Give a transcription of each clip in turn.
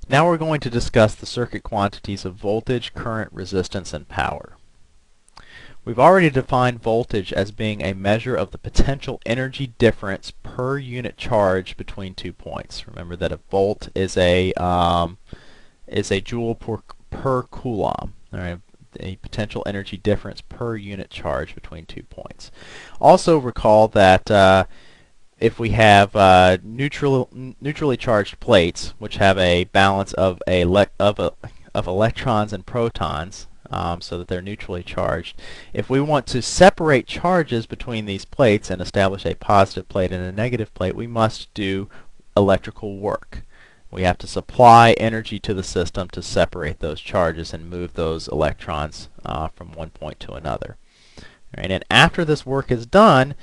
Now we're going to discuss the circuit quantities of voltage, current, resistance, and power. We've already defined voltage as being a measure of the potential energy difference per unit charge between 2 points. Remember that a volt is a joule per coulomb. All right, a potential energy difference per unit charge between 2 points. Also recall that if we have neutrally charged plates, which have a balance of electrons and protons, so that they're neutrally charged, if we want to separate charges between these plates and establish a positive plate and a negative plate, we must do electrical work. We have to supply energy to the system to separate those charges and move those electrons from one point to another. Right, and after this work is done,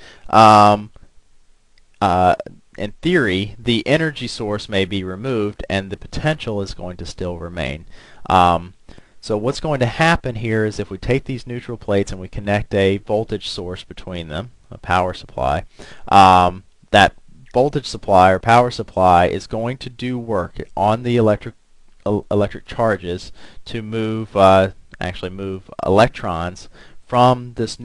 in theory, the energy source may be removed and the potential is going to still remain. So what's going to happen here is if we take these neutral plates and we connect a voltage source between them, a power supply, that voltage supply or power supply is going to do work on the electric charges to move actually move electrons from this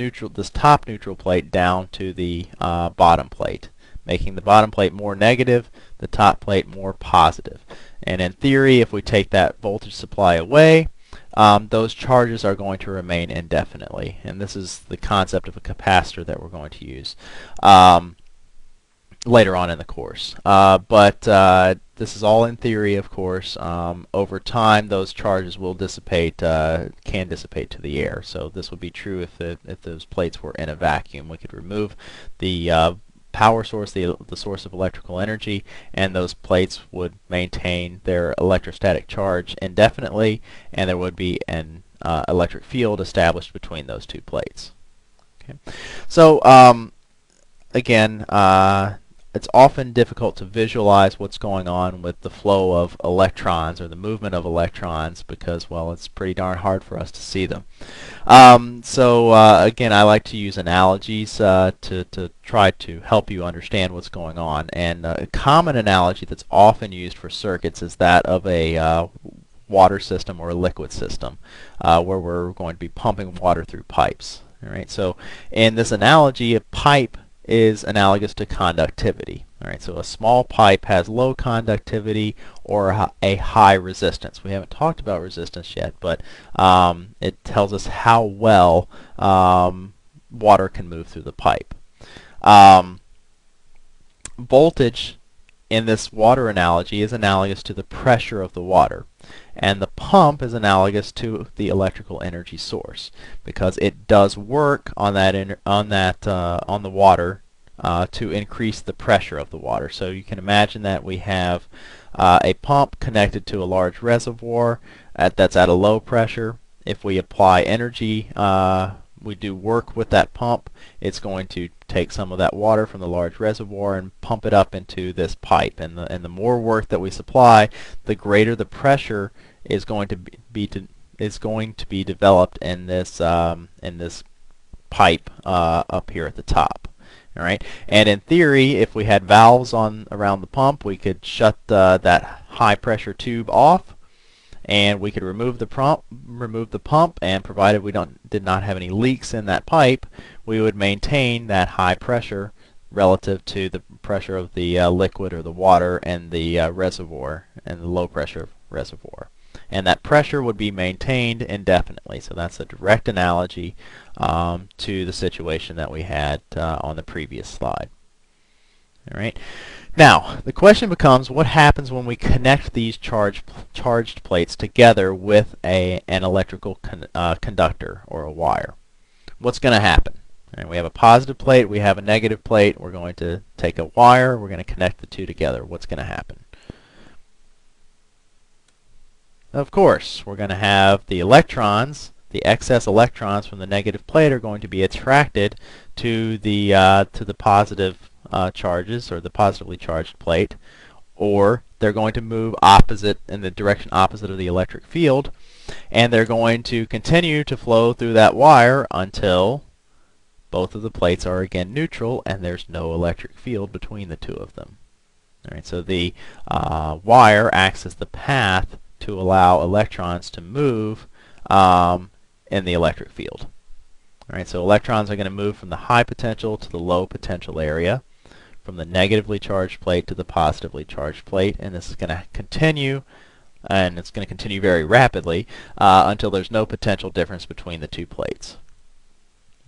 top neutral plate down to the bottom plate, making the bottom plate more negative, the top plate more positive. And in theory, if we take that voltage supply away, those charges are going to remain indefinitely. And this is the concept of a capacitor that we're going to use later on in the course. But this is all in theory, of course. Over time, those charges will dissipate, can dissipate to the air. So this would be true if those plates were in a vacuum. We could remove the power source, the source of electrical energy, and those plates would maintain their electrostatic charge indefinitely, and there would be an electric field established between those two plates. Okay. So again, it's often difficult to visualize what's going on with the flow of electrons or the movement of electrons because, well, it's pretty darn hard for us to see them. Again, I like to use analogies to try to help you understand what's going on. And a common analogy that's often used for circuits is that of a water system or a liquid system where we're going to be pumping water through pipes. All right, so in this analogy, a pipe is analogous to conductivity. All right, so a small pipe has low conductivity or a high resistance. We haven't talked about resistance yet, but it tells us how well water can move through the pipe. Voltage in this water analogy is analogous to the pressure of the water, and the pump is analogous to the electrical energy source because it does work on the water to increase the pressure of the water. So you can imagine that we have a pump connected to a large reservoir that's at a low pressure. If we apply energy, we do work with that pump, it's going to take some of that water from the large reservoir and pump it up into this pipe. And the more work that we supply, the greater the pressure is going to be developed in this pipe up here at the top. All right, and in theory, if we had valves around the pump, we could shut that high pressure tube off, and we could remove the pump, and provided we did not have any leaks in that pipe, we would maintain that high pressure relative to the pressure of the liquid or the water and the reservoir and the low pressure reservoir. And that pressure would be maintained indefinitely. So that's a direct analogy to the situation that we had on the previous slide. All right. Now, the question becomes, what happens when we connect these charged plates together with an electrical conductor or a wire? What's going to happen? All right, we have a positive plate, we have a negative plate. We're going to take a wire, we're going to connect the two together. What's going to happen? Of course, we're going to have the electrons, the excess electrons from the negative plate are going to be attracted to the positive charges, or the positively charged plate, or they're going to move in the direction opposite of the electric field, and they're going to continue to flow through that wire until both of the plates are again neutral and there's no electric field between the two of them. All right, so the wire acts as the path to allow electrons to move in the electric field. All right, so electrons are going to move from the high potential to the low potential area, from the negatively charged plate to the positively charged plate, and this is going to continue, and it's going to continue very rapidly until there's no potential difference between the two plates.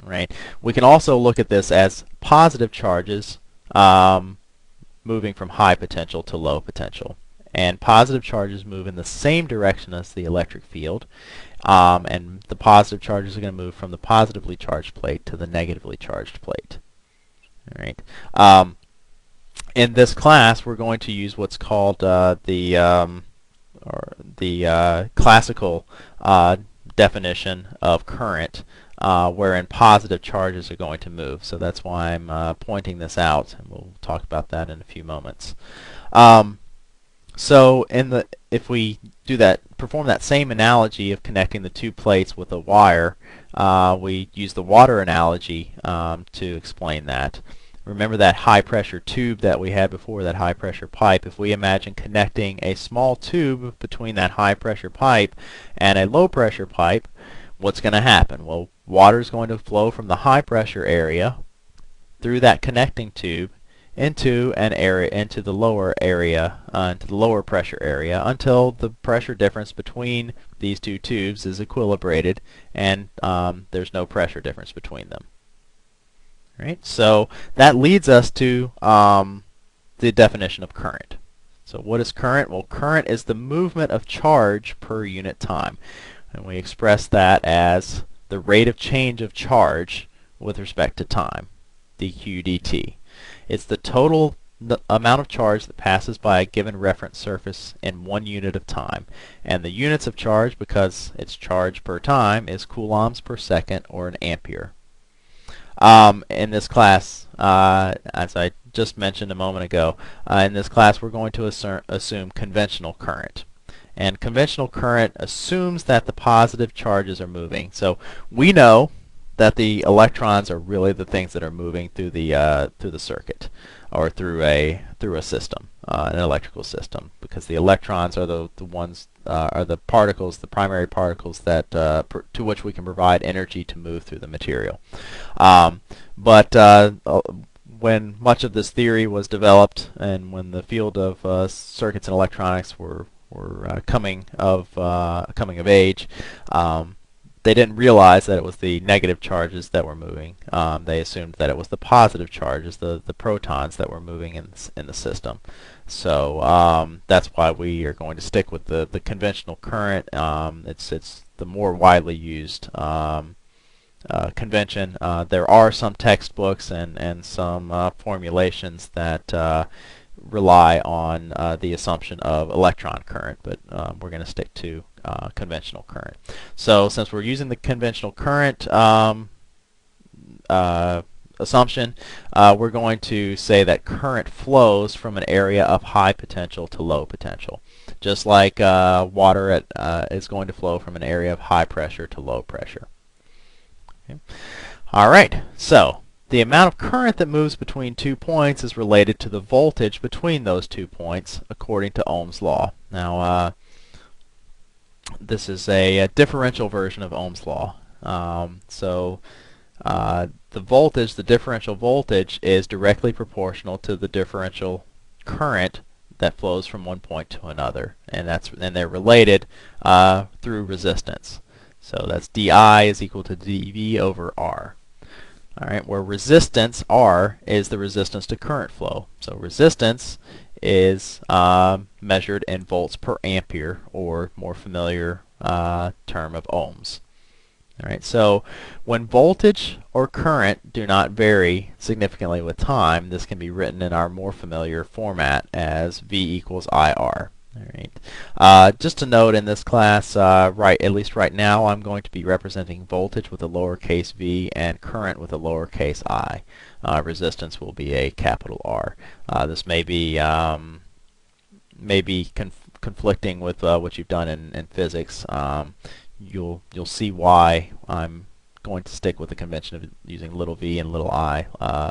Right? We can also look at this as positive charges moving from high potential to low potential. And positive charges move in the same direction as the electric field, and the positive charges are going to move from the positively charged plate to the negatively charged plate. All right. In this class, we're going to use what's called the classical definition of current, wherein positive charges are going to move. So that's why I'm pointing this out, and we'll talk about that in a few moments. So if we do that, perform that same analogy of connecting the two plates with a wire, we use the water analogy to explain that. Remember that high pressure tube that we had before, that high pressure pipe? If we imagine connecting a small tube between that high pressure pipe and a low pressure pipe, what's going to happen? Well, water is going to flow from the high pressure area through that connecting tube into the lower area, into the lower pressure area, until the pressure difference between these two tubes is equilibrated and there's no pressure difference between them. Right? So that leads us to the definition of current. So what is current? Well, current is the movement of charge per unit time. And we express that as the rate of change of charge with respect to time, dq dt. It's the total amount of charge that passes by a given reference surface in 1 unit of time. And the units of charge, because it's charge per time, is coulombs per second, or an ampere. In this class, as I just mentioned a moment ago, in this class we're going to assume conventional current. And conventional current assumes that the positive charges are moving. So we know that the electrons are really the things that are moving through the circuit, or through a system, an electrical system, because the electrons are the ones are the particles, the primary particles that to which we can provide energy to move through the material. But when much of this theory was developed, and when the field of circuits and electronics were coming of age, they didn't realize that it was the negative charges that were moving. They assumed that it was the positive charges, the protons, that were moving in the system. So that's why we are going to stick with the conventional current. It's the more widely used convention. There are some textbooks and some formulations that rely on the assumption of electron current, but we're going to stick to conventional current. So since we're using the conventional current assumption, we're going to say that current flows from an area of high potential to low potential, just like water is going to flow from an area of high pressure to low pressure. Okay. All right, so the amount of current that moves between 2 points is related to the voltage between those 2 points, according to Ohm's law. Now, this is a differential version of Ohm's law. The voltage, the differential voltage, is directly proportional to the differential current that flows from one point to another, and they're related through resistance. So that's di is equal to dV over R. All right, where resistance, R, is the resistance to current flow. So resistance is measured in volts per ampere, or more familiar term of ohms. All right, so when voltage or current do not vary significantly with time, this can be written in our more familiar format as V equals IR. All right. Just a note in this class, at least right now, I'm going to be representing voltage with a lowercase v and current with a lowercase I. Resistance will be a capital R. This may be conflicting with what you've done in physics. You'll see why I'm going to stick with the convention of using little v and little I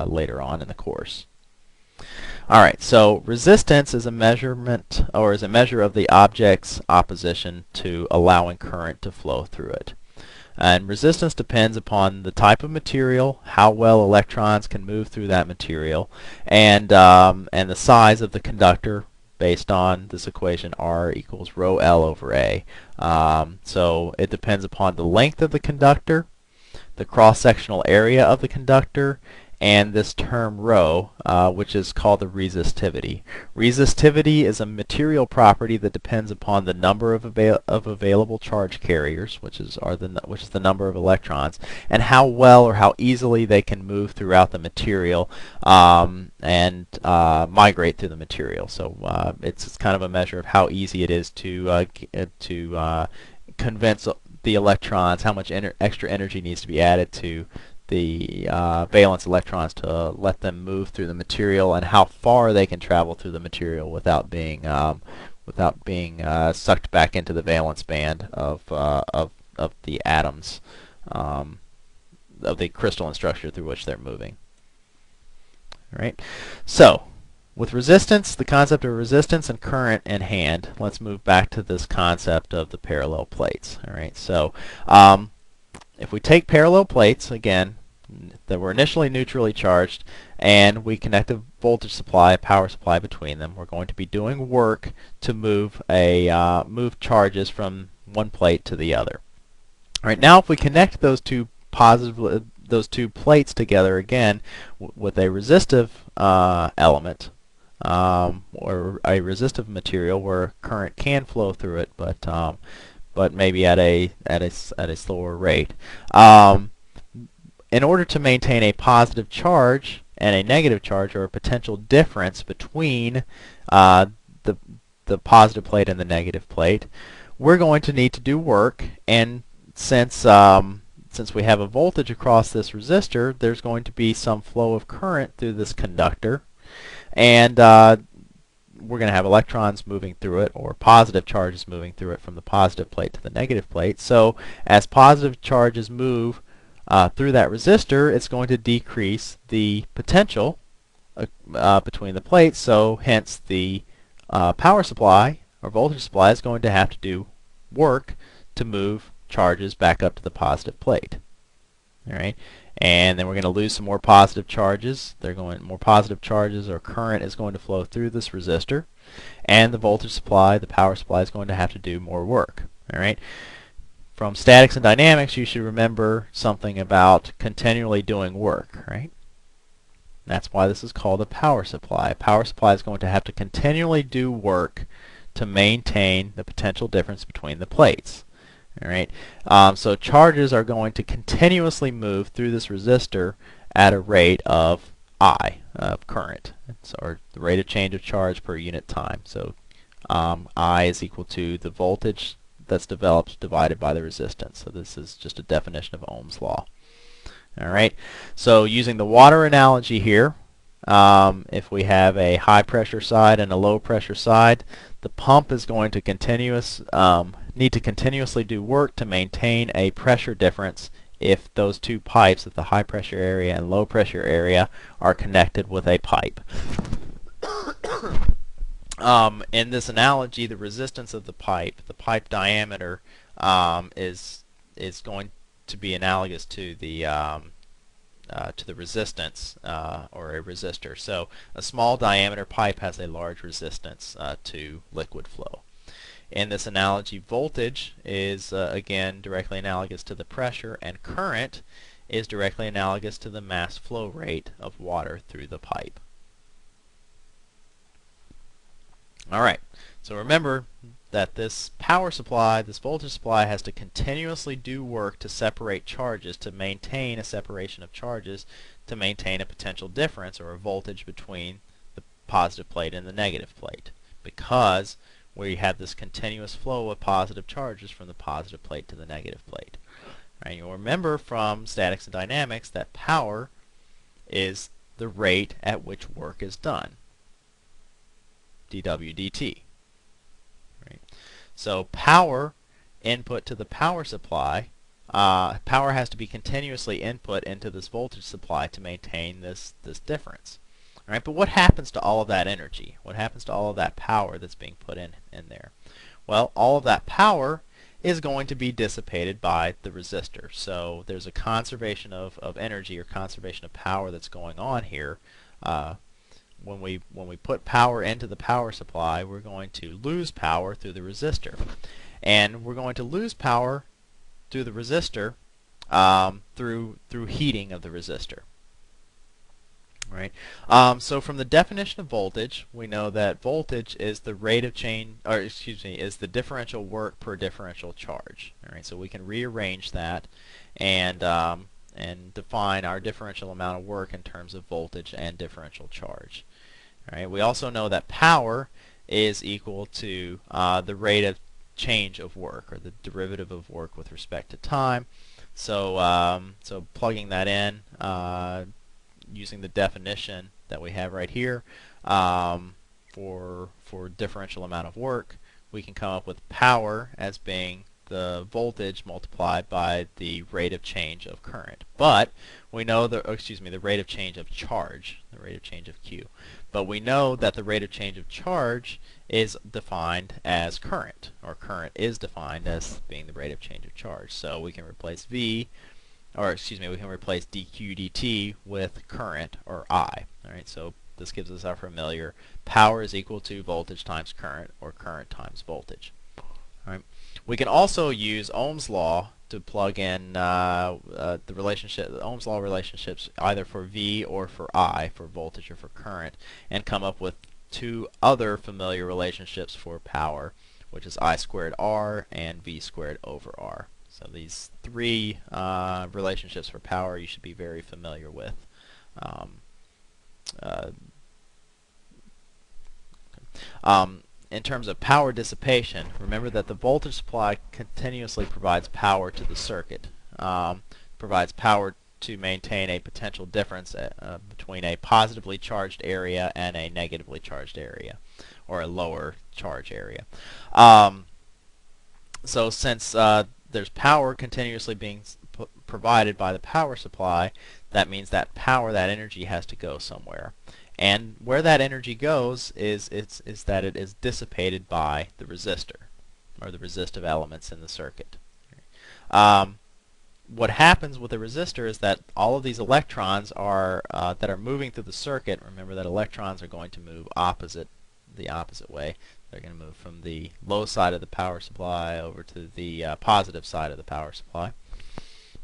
later on in the course. Alright, so resistance is a measurement or is a measure of the object's opposition to allowing current to flow through it. And resistance depends upon the type of material, how well electrons can move through that material, and the size of the conductor based on this equation R equals rho L over A. So it depends upon the length of the conductor, the cross-sectional area of the conductor, and this term rho, which is called the resistivity. Resistivity is a material property that depends upon the number of available charge carriers, which is the number of electrons, and how well or how easily they can move throughout the material and migrate through the material. So it's kind of a measure of how easy it is to convince the electrons how much extra energy needs to be added to the valence electrons to let them move through the material, and how far they can travel through the material without being sucked back into the valence band of the atoms of the crystalline structure through which they're moving. All right. So with resistance, the concept of resistance and current in hand, let's move back to this concept of the parallel plates. All right. So if we take parallel plates again that were initially neutrally charged, and we connect a voltage supply, a power supply between them, we're going to be doing work to move charges from one plate to the other. All right, now if we connect those two plates together again with a resistive element or a resistive material where current can flow through it, but maybe at a slower rate. In order to maintain a positive charge and a negative charge, or a potential difference between the positive plate and the negative plate, we're going to need to do work. And since we have a voltage across this resistor, there's going to be some flow of current through this conductor, and we're going to have electrons moving through it, or positive charges moving through it from the positive plate to the negative plate. So as positive charges move through that resistor, it's going to decrease the potential between the plates, so hence the power supply or voltage supply is going to have to do work to move charges back up to the positive plate. All right, and then we're going to lose some more positive charges. More positive charges or current is going to flow through this resistor, and the voltage supply, the power supply, is going to have to do more work. All right. From statics and dynamics, you should remember something about continually doing work, right? That's why this is called a power supply. A power supply is going to have to continually do work to maintain the potential difference between the plates. All right. So charges are going to continuously move through this resistor at a rate of I, of current, or the rate of change of charge per unit time. So I is equal to the voltage that's developed divided by the resistance. So this is just a definition of Ohm's law. All right. So using the water analogy here, if we have a high pressure side and a low pressure side, the pump is going to need to continuously do work to maintain a pressure difference if those two pipes at the high pressure area and low pressure area are connected with a pipe. In this analogy, the resistance of the pipe diameter, is going to be analogous to the resistance or a resistor. So a small diameter pipe has a large resistance to liquid flow. In this analogy, voltage is again directly analogous to the pressure, and current is directly analogous to the mass flow rate of water through the pipe. Alright, so remember that this power supply, this voltage supply, has to continuously do work to separate charges, to maintain a separation of charges, to maintain a potential difference or a voltage between the positive plate and the negative plate, because we have this continuous flow of positive charges from the positive plate to the negative plate. Right, you'll remember from statics and dynamics that power is the rate at which work is done. dW dt. Right. So power input to the power supply, power has to be continuously input into this voltage supply to maintain this difference. All right, but what happens to all of that energy? What happens to all of that power that's being put in there? Well, all of that power is going to be dissipated by the resistor. So there's a conservation of energy or conservation of power that's going on here. When we put power into the power supply, we're going to lose power through the resistor. And we're going to lose power through the resistor through heating of the resistor. Right. So from the definition of voltage, we know that voltage is the rate of change, or excuse me, is the differential work per differential charge. All right. So we can rearrange that and define our differential amount of work in terms of voltage and differential charge. All right. We also know that power is equal to the rate of change of work, or the derivative of work with respect to time. So so plugging that in. Using the definition that we have right here for differential amount of work, we can come up with power as being the voltage multiplied by the rate of change of current. But we know the the rate of change of charge, the rate of change of Q. But we know that the rate of change of charge is defined as current, or current is defined as being the rate of change of charge. So we can replace V, or excuse me, we can replace dq dt with current, or I. All right, so this gives us our familiar power is equal to voltage times current, or current times voltage. All right. We can also use Ohm's law to plug in the Ohm's law relationships either for V or for I, for voltage or for current, and come up with two other familiar relationships for power, which is I squared R and V squared over R. So these three relationships for power you should be very familiar with. In terms of power dissipation, remember that the voltage supply continuously provides power to the circuit, provides power to maintain a potential difference between a positively charged area and a negatively charged area, or a lower charge area. So since there's power continuously being provided by the power supply, that means that power, that energy, has to go somewhere. And where that energy goes is that it is dissipated by the resistor, or the resistive elements in the circuit. What happens with a resistor is that all of these electrons are that are moving through the circuit. Remember that electrons are going to move the opposite way. They're going to move from the low side of the power supply over to the positive side of the power supply.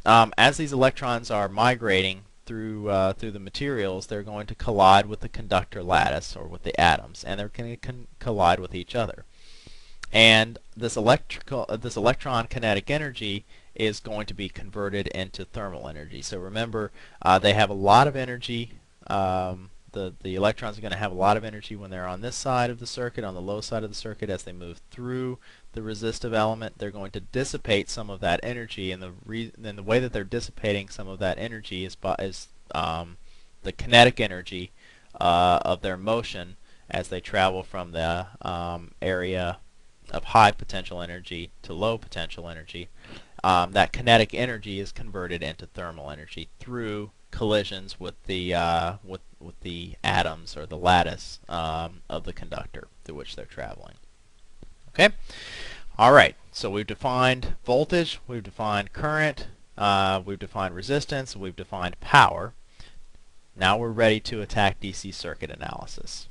As these electrons are migrating through the materials, they're going to collide with the conductor lattice, or with the atoms, and they're going to collide with each other. And this electron kinetic energy is going to be converted into thermal energy. So remember, they have a lot of energy. The electrons are going to have a lot of energy when they're on this side of the circuit, on the low side of the circuit. As they move through the resistive element, they're going to dissipate some of that energy, and the way that they're dissipating some of that energy is the kinetic energy of their motion as they travel from the area of high potential energy to low potential energy. That kinetic energy is converted into thermal energy through collisions with the atoms, or the lattice of the conductor through which they're traveling. Okay. All right. So we've defined voltage, we've defined current, we've defined resistance, we've defined power. Now we're ready to attack DC circuit analysis.